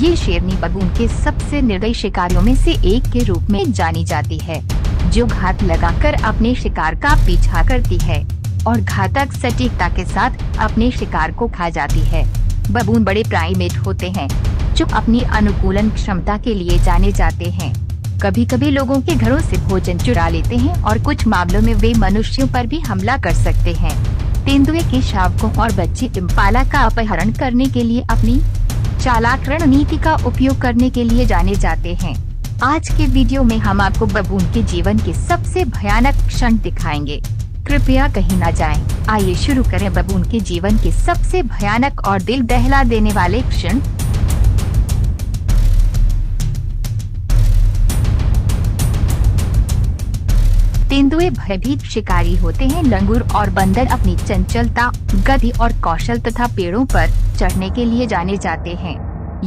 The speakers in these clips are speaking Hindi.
ये शेरनी बबून के सबसे निर्दयी शिकारियों में से एक के रूप में जानी जाती है, जो घात लगाकर अपने शिकार का पीछा करती है और घातक सटीकता के साथ अपने शिकार को खा जाती है। बबून बड़े प्राइमेट होते हैं जो अपनी अनुकूलन क्षमता के लिए जाने जाते हैं। कभी कभी लोगों के घरों से भोजन चुरा लेते हैं और कुछ मामलों में वे मनुष्यों पर भी हमला कर सकते हैं। तेंदुए के शावकों और बच्चे इम्पाला का अपहरण करने के लिए अपनी चालाक रणनीति का उपयोग करने के लिए जाने जाते हैं। आज के वीडियो में हम आपको बबून के जीवन के सबसे भयानक क्षण दिखाएंगे। कृपया कहीं न जाएं। आइए शुरू करें बबून के जीवन के सबसे भयानक और दिल दहला देने वाले क्षण। तेंदुए भयभीत शिकारी होते हैं। लंगूर और बंदर अपनी चंचलता, गति और कौशल तथा पेड़ों पर चढ़ने के लिए जाने जाते हैं।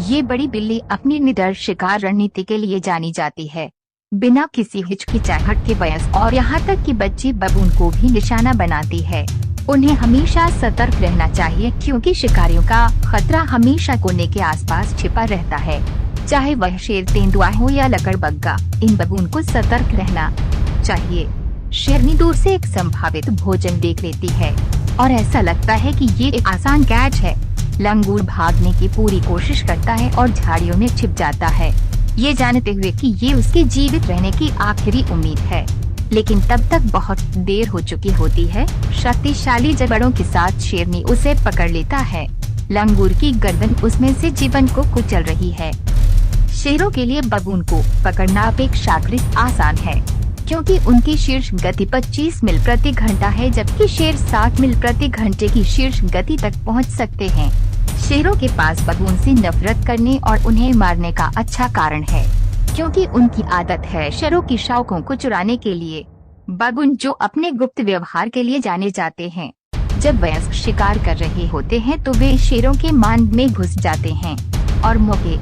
ये बड़ी बिल्ली अपनी निडर शिकार रणनीति के लिए जानी जाती है। बिना किसी हिचकिचाहट के वयस्क और यहाँ तक कि बच्चे बबून को भी निशाना बनाती है। उन्हें हमेशा सतर्क रहना चाहिए क्योंकि शिकारियों का खतरा हमेशा कोने के आसपास छिपा रहता है, चाहे वह शेर, तेंदुआ हो या लकड़बग्गा। इन बबून को सतर्क रहना चाहिए। शेरनी दूर से एक संभावित भोजन देख लेती है और ऐसा लगता है कि ये एक आसान कैच है। लंगूर भागने की पूरी कोशिश करता है और झाड़ियों में छिप जाता है, ये जानते हुए कि ये उसके जीवित रहने की आखिरी उम्मीद है। लेकिन तब तक बहुत देर हो चुकी होती है। शक्तिशाली जबड़ों के साथ शेरनी उसे पकड़ लेता है। लंगूर की गर्दन उसमें से जीवन को कुचल रही है। शेरों के लिए बबून को पकड़ना अपेक्षाकृत आसान है क्योंकि उनकी शीर्ष गति 25 मील प्रति घंटा है, जबकि शेर 60 मील प्रति घंटे की शीर्ष गति तक पहुंच सकते हैं। शेरों के पास बबून से नफरत करने और उन्हें मारने का अच्छा कारण है क्योंकि उनकी आदत है शेरों की शावकों को चुराने के लिए। बबून जो अपने गुप्त व्यवहार के लिए जाने जाते हैं, जब वयस्क शिकार कर रहे होते हैं तो वे शेरों के मांद में घुस जाते हैं और मौके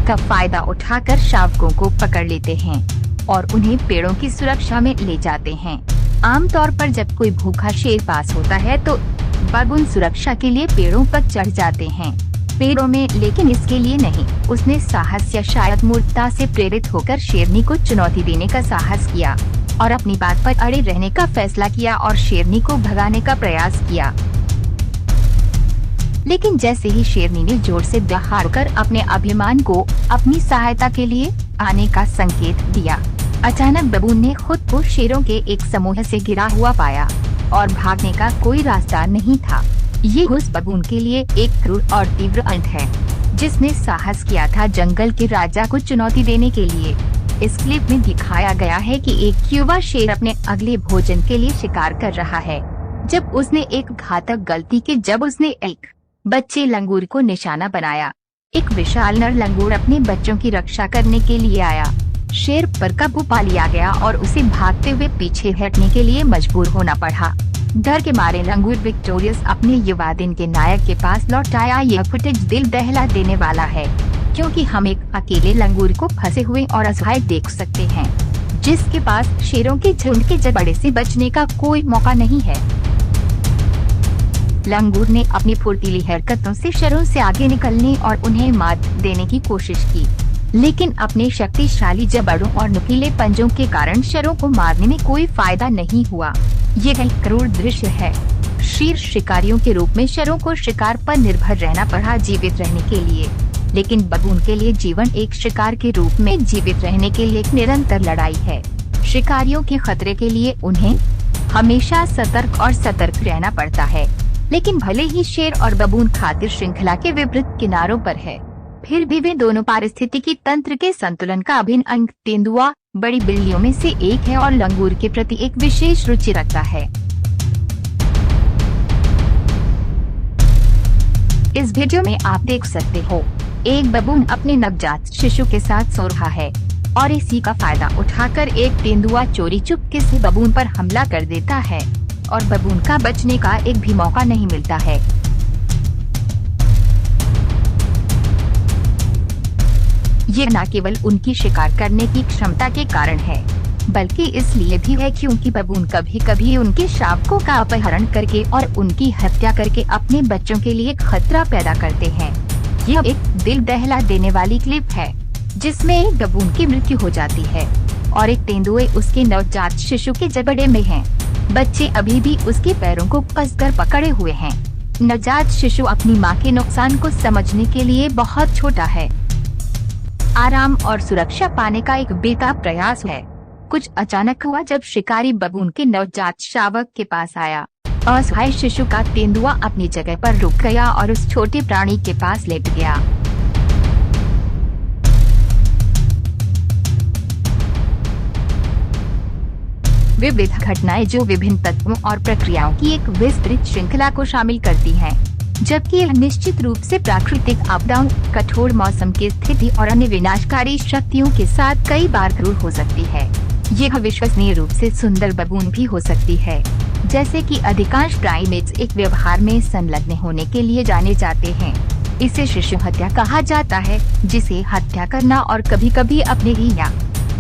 का फायदा उठाकर शावकों को पकड़ लेते हैं और उन्हें पेड़ों की सुरक्षा में ले जाते हैं। आमतौर पर जब कोई भूखा शेर पास होता है तो बबून सुरक्षा के लिए पेड़ों पर चढ़ जाते हैं पेड़ों में, लेकिन इसके लिए नहीं। उसने साहस या शायद मूर्खता से प्रेरित होकर शेरनी को चुनौती देने का साहस किया और अपनी बात पर अड़े रहने का फैसला किया और शेरनी को भगाने का प्रयास किया। लेकिन जैसे ही शेरनी ने जोर से दहाड़कर अपने अभिमान को अपनी सहायता के लिए आने का संकेत दिया, अचानक बबून ने खुद को शेरों के एक समूह से घिरा हुआ पाया और भागने का कोई रास्ता नहीं था। ये उस बबून के लिए एक क्रूर और तीव्र अंत है जिसने साहस किया था जंगल के राजा को चुनौती देने के लिए। इस क्लिप में दिखाया गया है कि एक युवा शेर अपने अगले भोजन के लिए शिकार कर रहा है जब उसने एक घातक गलती की, जब उसने एक बच्चे लंगूर को निशाना बनाया। एक विशाल नर लंगूर अपने बच्चों की रक्षा करने के लिए आया। शेर पर काबू पा लिया गया और उसे भागते हुए पीछे हटने के लिए मजबूर होना पड़ा। डर के मारे लंगूर विक्टोरियस अपने युवा दिन के नायक के पास लौट आया। यह फुटेज दिल दहला देने वाला है क्योंकि हम एक अकेले लंगूर को फंसे हुए और असहाय देख सकते हैं जिसके पास शेरों के झुंड के जबड़े से बचने का कोई मौका नहीं है। लंगूर ने अपनी फुर्तीली हरकतों से शेरों से आगे निकलने और उन्हें मात देने की कोशिश की, लेकिन अपने शक्तिशाली जबड़ों और नुकीले पंजों के कारण शेरों को मारने में कोई फायदा नहीं हुआ। ये एक क्रूर दृश्य है। शीर्ष शिकारियों के रूप में शेरों को शिकार पर निर्भर रहना पड़ा जीवित रहने के लिए, लेकिन बबून के लिए जीवन एक शिकार के रूप में जीवित रहने के लिए एक निरंतर लड़ाई है। शिकारियों के खतरे के लिए उन्हें हमेशा सतर्क और सतर्क रहना पड़ता है, लेकिन भले ही शेर और बबून खाद्य श्रृंखला के विपरीत किनारों पर है, फिर भी वे दोनों पारिस्थितिकी तंत्र के संतुलन का अभिन्न अंग। तेंदुआ बड़ी बिल्लियों में से एक है और लंगूर के प्रति एक विशेष रुचि रखता है। इस वीडियो में आप देख सकते हो एक बबून अपने नवजात शिशु के साथ सो रहा है और इसी का फायदा उठाकर एक तेंदुआ चोरी चुपके से बबून पर हमला कर देता है और बबून का बचने का एक भी मौका नहीं मिलता है। ये न केवल उनकी शिकार करने की क्षमता के कारण है, बल्कि इसलिए भी है क्योंकि बबून कभी कभी उनके शावकों का अपहरण करके और उनकी हत्या करके अपने बच्चों के लिए खतरा पैदा करते हैं। ये एक दिल दहला देने वाली क्लिप है जिसमें एक बबून की मृत्यु हो जाती है और एक तेंदुए उसके नवजात शिशु के जबड़े में है। बच्चे अभी भी उसके पैरों को कसकर पकड़े हुए हैं। नवजात शिशु अपनी मां के नुकसान को समझने के लिए बहुत छोटा है। आराम और सुरक्षा पाने का एक बेताब प्रयास है। कुछ अचानक हुआ जब शिकारी बबून के नवजात शावक के पास आया। असहाय शिशु का तेंदुआ अपनी जगह पर रुक गया और उस छोटे प्राणी के पास लेट गया। विविध घटनाएं जो विभिन्न तत्वों और प्रक्रियाओं की एक विस्तृत श्रृंखला को शामिल करती हैं, जबकि यह निश्चित रूप से प्राकृतिक आपदाओं, कठोर मौसम की स्थिति और अन्य विनाशकारी शक्तियों के साथ कई बार क्रूर हो सकती है। यह विश्वसनीय रूप से सुंदर बबून भी हो सकती है। जैसे कि अधिकांश प्राइमेट्स एक व्यवहार में संलग्न होने के लिए जाने जाते हैं। इसे शिशु हत्या कहा जाता है, जिसे हत्या करना और कभी-कभी अपने ही या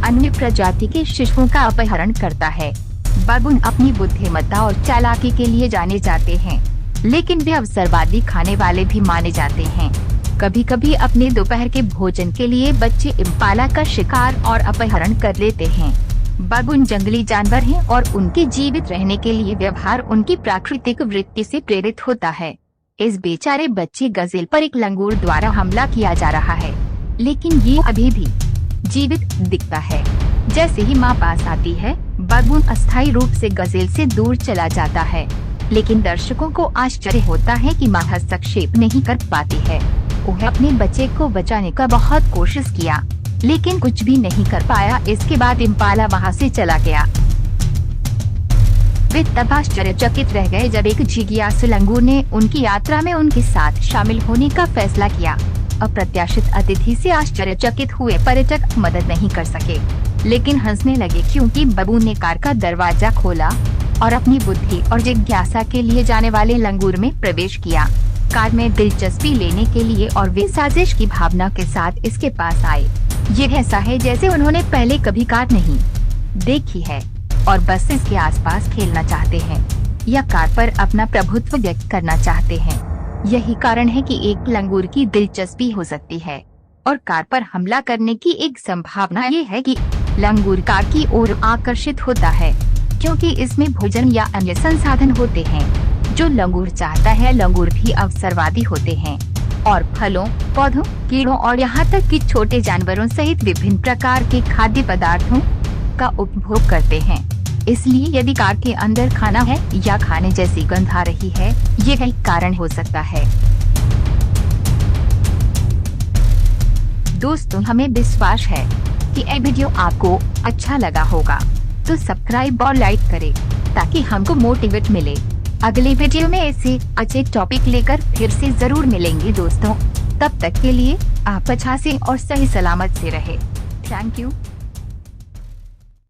अन्य प्रजाति के शिशुओं का अपहरण करता है। बबून अपनी बुद्धिमत्ता और चालाकी के लिए जाने जाते हैं, लेकिन वे अवसरवादी खाने वाले भी माने जाते हैं। कभी-कभी अपने दोपहर के भोजन के लिए बच्चे इम्पाला का शिकार और अपहरण कर लेते हैं। बबून जंगली जानवर हैं और उनके जीवित रहने के लिए व्यवहार उनकी प्राकृतिक वृत्ति से प्रेरित होता है। इस बेचारे बच्चे गजेल पर एक लंगूर द्वारा हमला किया जा रहा है, लेकिन ये अभी भी जीवित दिखता है। जैसे ही माँ पास आती है, बबून अस्थायी रूप से गजेल से दूर चला जाता है, लेकिन दर्शकों को आश्चर्य होता है कि माँ हस्तक्षेप नहीं कर पाती है। वह अपने बच्चे को बचाने का बहुत कोशिश किया, लेकिन कुछ भी नहीं कर पाया। इसके बाद इम्पाला वहाँ से चला गया। वे तब आश्चर्यचकित रह गए जब एक जिज्ञासु लंगूर ने उनकी यात्रा में उनके साथ शामिल होने का फैसला किया। अप्रत्याशित अतिथि से आश्चर्यचकित हुए पर्यटक मदद नहीं कर सके, लेकिन हंसने लगे क्योंकि बबून ने कार का दरवाजा खोला और अपनी बुद्धि और जिज्ञासा के लिए जाने वाले लंगूर में प्रवेश किया। कार में दिलचस्पी लेने के लिए और वे साजिश की भावना के साथ इसके पास आए। ये ऐसा है जैसे उन्होंने पहले कभी कार नहीं देखी है और बस इसके आसपास खेलना चाहते हैं या कार पर अपना प्रभुत्व व्यक्त करना चाहते हैं। यही कारण है कि एक लंगूर की दिलचस्पी हो सकती है और कार पर हमला करने की एक संभावना ये है कि लंगूर कार की ओर आकर्षित होता है, क्योंकि इसमें भोजन या अन्य संसाधन होते हैं जो लंगूर चाहता है। लंगूर भी अवसरवादी होते हैं और फलों, पौधों, कीड़ों और यहाँ तक कि छोटे जानवरों सहित विभिन्न प्रकार के खाद्य पदार्थों का उपभोग करते हैं। इसलिए यदि कार के अंदर खाना है या खाने जैसी गंध आ रही है, ये एक कारण हो सकता है। दोस्तों, हमें विश्वास है कि यह वीडियो आपको अच्छा लगा होगा, तो सब्सक्राइब और लाइक करें ताकि हमको मोटिवेट मिले। अगले वीडियो में ऐसे अच्छे टॉपिक लेकर फिर से जरूर मिलेंगे दोस्तों। तब तक के लिए आप अच्छा से और सही सलामत से रहे। Thank you.